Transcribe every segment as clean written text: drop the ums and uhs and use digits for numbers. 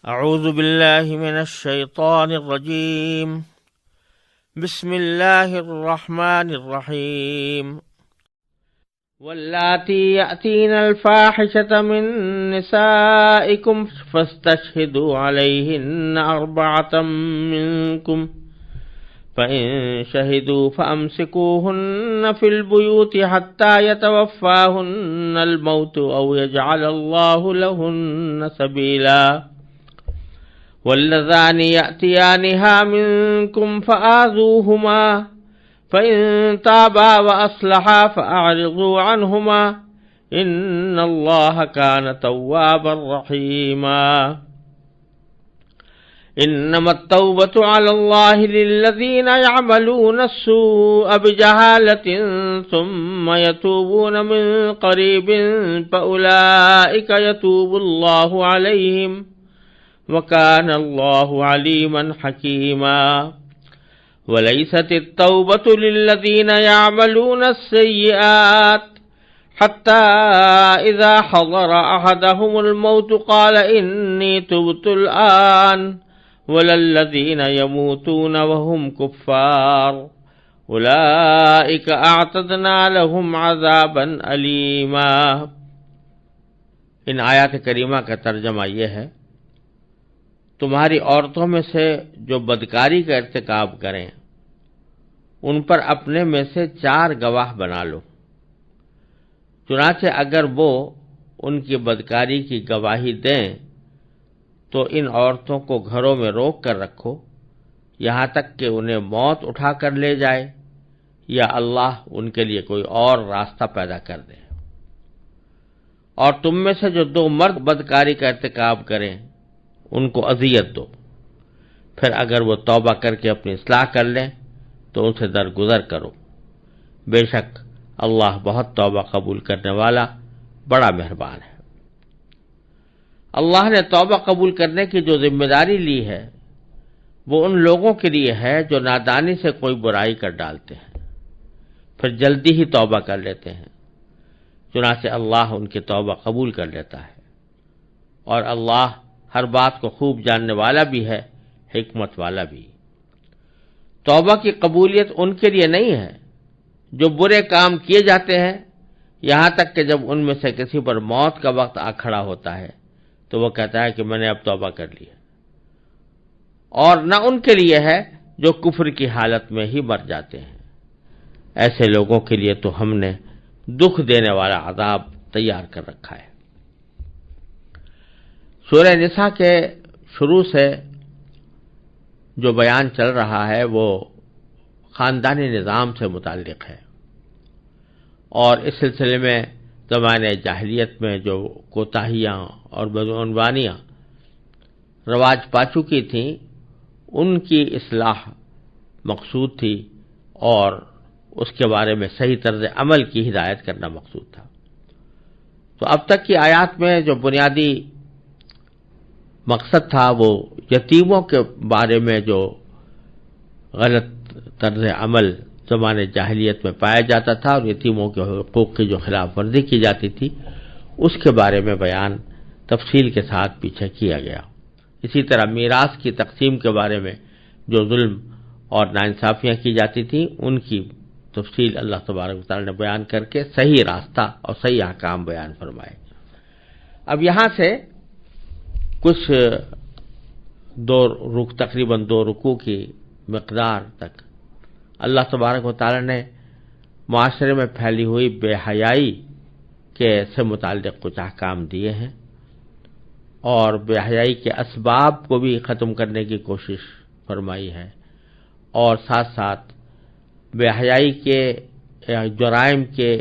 اعوذ باللہ من الشیطان الرجیم بسم اللہ الرحمن الرحیم واللاتی یأتین الفاحشة من نسائکم فاستشہدوا علیہن اربعة منکم فإن شهدوا فأمسكوهن في البيوت حتى يتوفاهن الموت أو يجعل الله لهن سبيلا واللذان يأتيانها منكم فآذوهما فإن تابا وأصلحا فأعرضوا عنهما إن الله كان توابا رحيما إنما التوبة على الله للذين يعملون السوء بجهالة ثم يتوبون من قريب فأولئك يتوب الله عليهم وَكَانَ اللَّهُ عَلِيمًا حَكِيمًا وَلَيْسَتِ التَّوْبَةُ لِلَّذِينَ يَعْمَلُونَ السَّيِّئَاتِ حَتَّى إِذَا حَضَرَ أَحَدَهُمُ الْمَوْتُ قَالَ إِنِّي تُبْتُ الْآنَ وَلَا الَّذِينَ يَمُوتُونَ وَهُمْ كُفَّارٌ أُولَئِكَ أَعْتَدْنَا لَهُمْ عَذَابًا أَلِيمًا۔ ان آیات کریمہ کا ترجمہ یہ ہے: تمہاری عورتوں میں سے جو بدکاری کا ارتکاب کریں ان پر اپنے میں سے 4 گواہ بنا لو، چنانچہ اگر وہ ان کی بدکاری کی گواہی دیں تو ان عورتوں کو گھروں میں روک کر رکھو یہاں تک کہ انہیں موت اٹھا کر لے جائے یا اللہ ان کے لیے کوئی اور راستہ پیدا کر دے۔ اور تم میں سے جو 2 مرد بدکاری کا ارتکاب کریں ان کو اذیت دو، پھر اگر وہ توبہ کر کے اپنی اصلاح کر لیں تو ان سے درگزر کرو، بے شک اللہ بہت توبہ قبول کرنے والا بڑا مہربان ہے۔ اللہ نے توبہ قبول کرنے کی جو ذمہ داری لی ہے وہ ان لوگوں کے لیے ہے جو نادانی سے کوئی برائی کر ڈالتے ہیں پھر جلدی ہی توبہ کر لیتے ہیں، چنانچہ اللہ ان کی توبہ قبول کر لیتا ہے، اور اللہ ہر بات کو خوب جاننے والا بھی ہے، حکمت والا بھی۔ توبہ کی قبولیت ان کے لیے نہیں ہے جو برے کام کیے جاتے ہیں یہاں تک کہ جب ان میں سے کسی پر موت کا وقت آ کھڑا ہوتا ہے تو وہ کہتا ہے کہ میں نے اب توبہ کر لی ہے، اور نہ ان کے لیے ہے جو کفر کی حالت میں ہی مر جاتے ہیں۔ ایسے لوگوں کے لیے تو ہم نے دکھ دینے والا عذاب تیار کر رکھا ہے۔ سورہ نساء کے شروع سے جو بیان چل رہا ہے وہ خاندانی نظام سے متعلق ہے، اور اس سلسلے میں زمانے جاہلیت میں جو کوتاہیاں اور بدعنوانیاں رواج پا چکی تھیں ان کی اصلاح مقصود تھی، اور اس کے بارے میں صحیح طرز عمل کی ہدایت کرنا مقصود تھا۔ تو اب تک کی آیات میں جو بنیادی مقصد تھا وہ یتیموں کے بارے میں جو غلط طرز عمل زمانے جاہلیت میں پایا جاتا تھا اور یتیموں کے حقوق کی جو خلاف ورزی کی جاتی تھی اس کے بارے میں بیان تفصیل کے ساتھ پیچھے کیا گیا۔ اسی طرح میراث کی تقسیم کے بارے میں جو ظلم اور ناانصافیاں کی جاتی تھیں ان کی تفصیل اللہ تبارک و تعالی نے بیان کر کے صحیح راستہ اور صحیح احکام بیان فرمائے۔ اب یہاں سے کچھ تقریباً 2 رکوع کی مقدار تک اللہ تبارک و تعالی نے معاشرے میں پھیلی ہوئی بے حیائی سے متعلق کچھ احکام دیے ہیں، اور بے حیائی کے اسباب کو بھی ختم کرنے کی کوشش فرمائی ہے، اور ساتھ ساتھ بے حیائی کے جرائم کے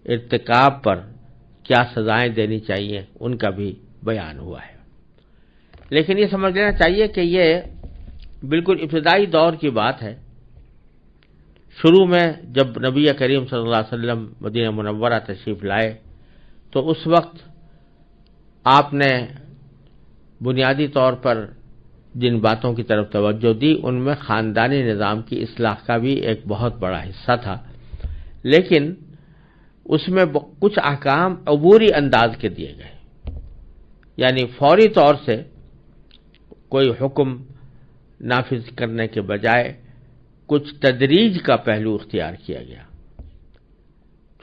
ارتکاب پر کیا سزائیں دینی چاہیے ان کا بھی بیان ہوا ہے۔ لیکن یہ سمجھ لینا چاہیے کہ یہ بالکل ابتدائی دور کی بات ہے۔ شروع میں جب نبی کریم صلی اللہ علیہ وسلم مدینہ منورہ تشریف لائے تو اس وقت آپ نے بنیادی طور پر جن باتوں کی طرف توجہ دی ان میں خاندانی نظام کی اصلاح کا بھی ایک بہت بڑا حصہ تھا، لیکن اس میں کچھ احکام عبوری انداز کے دیے گئے، یعنی فوری طور سے کوئی حکم نافذ کرنے کے بجائے کچھ تدریج کا پہلو اختیار کیا گیا۔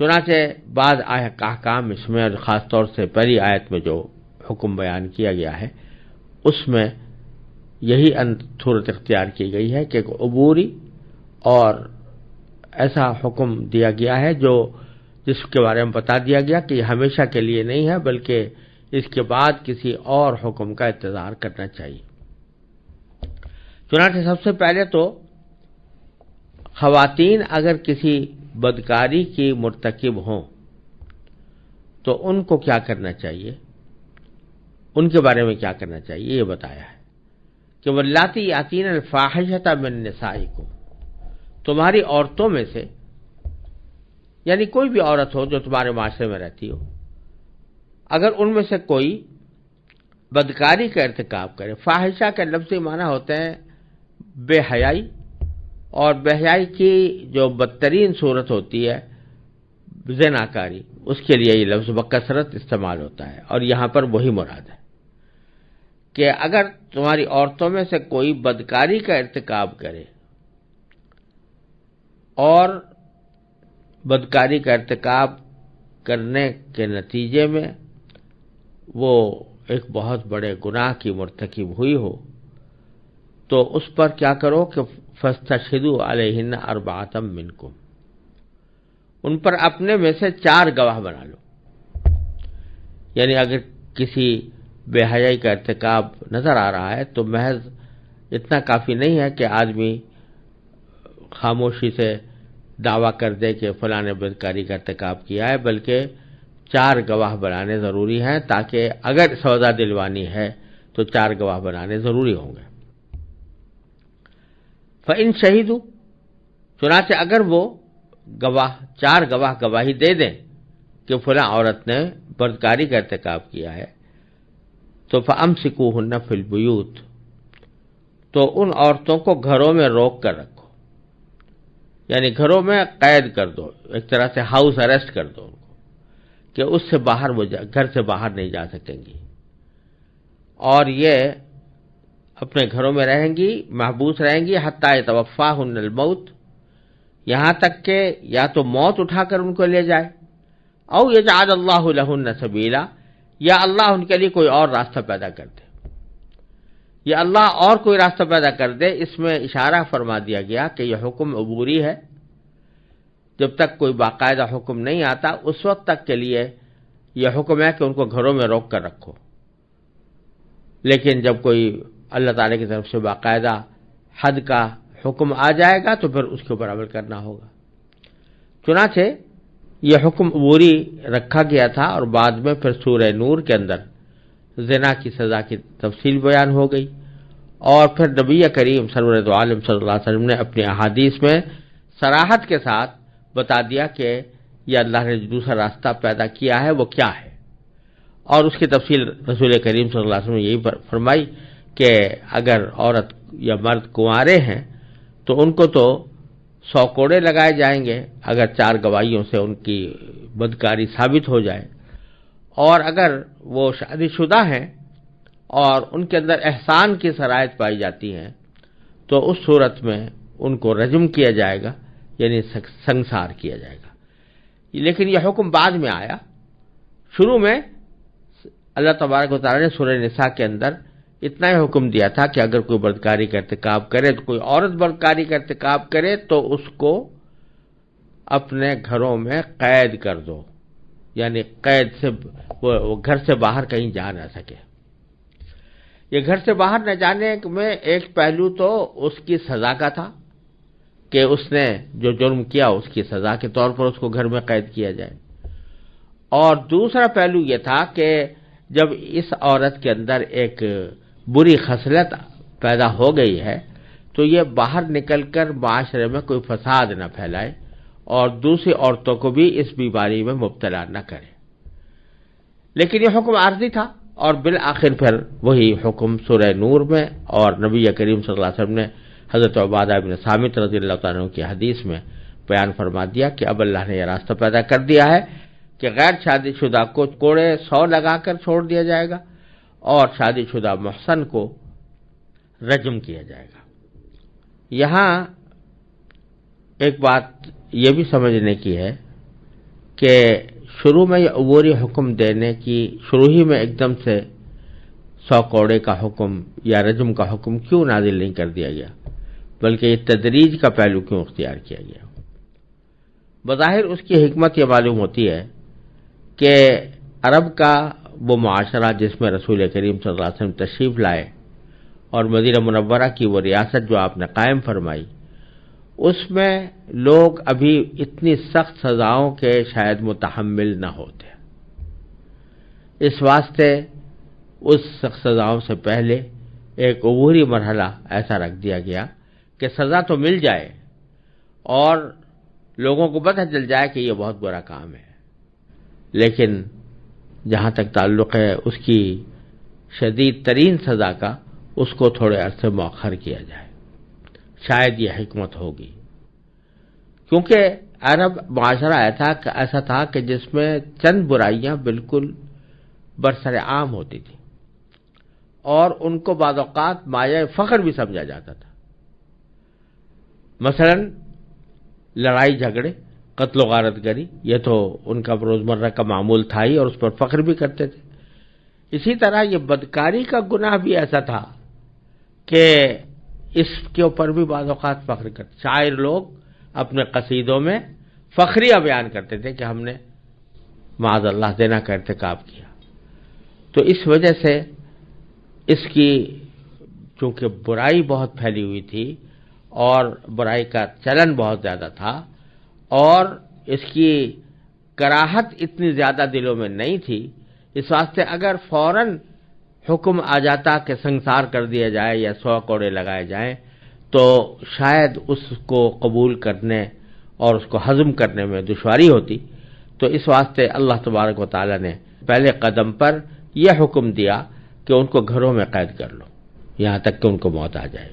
چنانچہ بعض احکام اس میں، خاص طور سے پہلی آیت میں جو حکم بیان کیا گیا ہے اس میں یہی صورت اختیار کی گئی ہے کہ عبوری اور ایسا حکم دیا گیا ہے جس کے بارے میں بتا دیا گیا کہ یہ ہمیشہ کے لیے نہیں ہے، بلکہ اس کے بعد کسی اور حکم کا انتظار کرنا چاہیے۔ چنانچہ سب سے پہلے تو خواتین اگر کسی بدکاری کی مرتکب ہوں تو ان کو کیا کرنا چاہیے، ان کے بارے میں کیا کرنا چاہیے، یہ بتایا ہے کہ واللاتی یاتین الفاحشۃ من نسائکم، تمہاری عورتوں میں سے، یعنی کوئی بھی عورت ہو جو تمہارے معاشرے میں رہتی ہو، اگر ان میں سے کوئی بدکاری کا ارتکاب کرے۔ فاحشہ کا لفظی معنی ہوتا ہے بے حیائی، اور بے حیائی کی جو بدترین صورت ہوتی ہے زناکاری، اس کے لیے یہ لفظ بکثرت استعمال ہوتا ہے، اور یہاں پر وہی مراد ہے کہ اگر تمہاری عورتوں میں سے کوئی بدکاری کا ارتکاب کرے، اور بدکاری کا ارتکاب کرنے کے نتیجے میں وہ ایک بہت بڑے گناہ کی مرتکب ہوئی ہو، تو اس پر کیا کرو کہ فاستشہدوا علیہن اربعۃ منکم، ان پر اپنے میں سے 4 گواہ بنا لو۔ یعنی اگر کسی بے حیائی کا ارتکاب نظر آ رہا ہے تو محض اتنا کافی نہیں ہے کہ آدمی خاموشی سے دعویٰ کر دے کہ فلاں نے بدکاری کا ارتکاب کیا ہے، بلکہ 4 گواہ بنانے ضروری ہیں، تاکہ اگر سودا دلوانی ہے تو 4 گواہ بنانے ضروری ہوں گے۔ فَإِن شَهِدُوا، چنانچہ اگر وہ گواہ 4 گواہ گواہی دے دیں کہ فلاں عورت نے بدکاری کا ارتکاب کیا ہے، تو فَأَمْسِكُوهُنَّ فِي الْبُيُوتِ، تو ان عورتوں کو گھروں میں روک کر رکھو، یعنی گھروں میں قید کر دو، ایک طرح سے ہاؤس اریسٹ کر دو ان کو، کہ اس سے باہر وہ گھر سے باہر نہیں جا سکیں گی، اور یہ اپنے گھروں میں رہیں گی، محبوس رہیں گی، حتیٰ یتوفاہن الموت، یہاں تک کہ یا تو موت اٹھا کر ان کو لے جائے، او یجعل اللہ لہن سبیلا، یا اللہ ان کے لیے کوئی اور راستہ پیدا کر دے، یا اللہ اور کوئی راستہ پیدا کر دے۔ اس میں اشارہ فرما دیا گیا کہ یہ حکم عبوری ہے، جب تک کوئی باقاعدہ حکم نہیں آتا اس وقت تک کے لیے یہ حکم ہے کہ ان کو گھروں میں روک کر رکھو، لیکن جب کوئی اللہ تعالی کی طرف سے باقاعدہ حد کا حکم آ جائے گا تو پھر اس کے اوپر عمل کرنا ہوگا۔ چنانچہ یہ حکم عبوری رکھا گیا تھا، اور بعد میں پھر سورہ نور کے اندر زنا کی سزا کی تفصیل بیان ہو گئی، اور پھر نبی کریم سرورت عالم صلی اللہ علیہ وسلم نے اپنی احادیث میں صراحت کے ساتھ بتا دیا کہ یہ اللہ نے جو دوسرا راستہ پیدا کیا ہے وہ کیا ہے، اور اس کی تفصیل رسول کریم صلی اللہ علیہ وسلم نے یہی فرمائی کہ اگر عورت یا مرد کنوارے ہیں تو ان کو تو 100 کوڑے لگائے جائیں گے اگر 4 گواہیوں سے ان کی بدکاری ثابت ہو جائے، اور اگر وہ شادی شدہ ہیں اور ان کے اندر احسان کی شرائط پائی جاتی ہیں تو اس صورت میں ان کو رجم کیا جائے گا، یعنی سنسار کیا جائے گا۔ لیکن یہ حکم بعد میں آیا، شروع میں اللہ تبارک و تعالی نے سورہ نساء کے اندر اتنا ہی حکم دیا تھا کہ اگر کوئی بدکاری کا ارتکاب کرے، تو کوئی عورت بدکاری کا ارتکاب کرے تو اس کو اپنے گھروں میں قید کر دو، یعنی قید سے وہ گھر سے باہر کہیں جا نہ سکے۔ یہ گھر سے باہر نہ جانے میں ایک پہلو تو اس کی سزا کا تھا کہ اس نے جو جرم کیا اس کی سزا کے طور پر اس کو گھر میں قید کیا جائے، اور دوسرا پہلو یہ تھا کہ جب اس عورت کے اندر ایک بری خصلت پیدا ہو گئی ہے تو یہ باہر نکل کر معاشرے میں کوئی فساد نہ پھیلائے اور دوسری عورتوں کو بھی اس بیماری میں مبتلا نہ کرے۔ لیکن یہ حکم عارضی تھا، اور بالآخر پھر وہی حکم سورہ نور میں اور نبی کریم صلی اللہ علیہ وسلم نے حضرت عبادہ بن صامت رضی اللہ تعالیٰ عنہ کی حدیث میں بیان فرما دیا کہ اب اللہ نے یہ راستہ پیدا کر دیا ہے کہ غیر شادی شدہ کو کوڑے 100 لگا کر چھوڑ دیا جائے گا، اور شادی شدہ محسن کو رجم کیا جائے گا۔ یہاں ایک بات یہ بھی سمجھنے کی ہے کہ شروع میں یہ عبوری حکم دینے کی، شروع ہی میں ایک دم سے 100 کوڑے کا حکم یا رجم کا حکم کیوں نازل نہیں کر دیا گیا، بلکہ یہ تدریج کا پہلو کیوں اختیار کیا گیا؟ بظاہر اس کی حکمت یہ معلوم ہوتی ہے کہ عرب کا وہ معاشرہ جس میں رسول کریم صلی اللہ علیہ وسلم تشریف لائے اور مدینہ منورہ کی وہ ریاست جو آپ نے قائم فرمائی، اس میں لوگ ابھی اتنی سخت سزاؤں کے شاید متحمل نہ ہوتے۔ اس واسطے اس سخت سزاؤں سے پہلے ایک عبوری مرحلہ ایسا رکھ دیا گیا کہ سزا تو مل جائے اور لوگوں کو پتہ چل جائے کہ یہ بہت برا کام ہے، لیکن جہاں تک تعلق ہے اس کی شدید ترین سزا کا، اس کو تھوڑے عرصے مؤخر کیا جائے، شاید یہ حکمت ہوگی۔ کیونکہ عرب معاشرہ ایسا تھا کہ جس میں چند برائیاں بالکل برسر عام ہوتی تھیں اور ان کو بعض اوقات مایہ فخر بھی سمجھا جاتا تھا۔ مثلا لڑائی جھگڑے، قتل و غارت گری، یہ تو ان کا روزمرہ کا معمول تھا ہی اور اس پر فخر بھی کرتے تھے۔ اسی طرح یہ بدکاری کا گناہ بھی ایسا تھا کہ اس کے اوپر بھی بعض اوقات فخر کرتے۔ شاعر لوگ اپنے قصیدوں میں فخریہ بیان کرتے تھے کہ ہم نے معاذ اللہ زنا کا ارتکاب کیا۔ تو اس وجہ سے اس کی چونکہ برائی بہت پھیلی ہوئی تھی اور برائی کا چلن بہت زیادہ تھا اور اس کی کراہت اتنی زیادہ دلوں میں نہیں تھی، اس واسطے اگر فوراً حکم آ جاتا کہ سنسار کر دیا جائے یا 100 کوڑے لگائے جائیں تو شاید اس کو قبول کرنے اور اس کو ہضم کرنے میں دشواری ہوتی۔ تو اس واسطے اللہ تبارک و تعالی نے پہلے قدم پر یہ حکم دیا کہ ان کو گھروں میں قید کر لو یہاں تک کہ ان کو موت آ جائے۔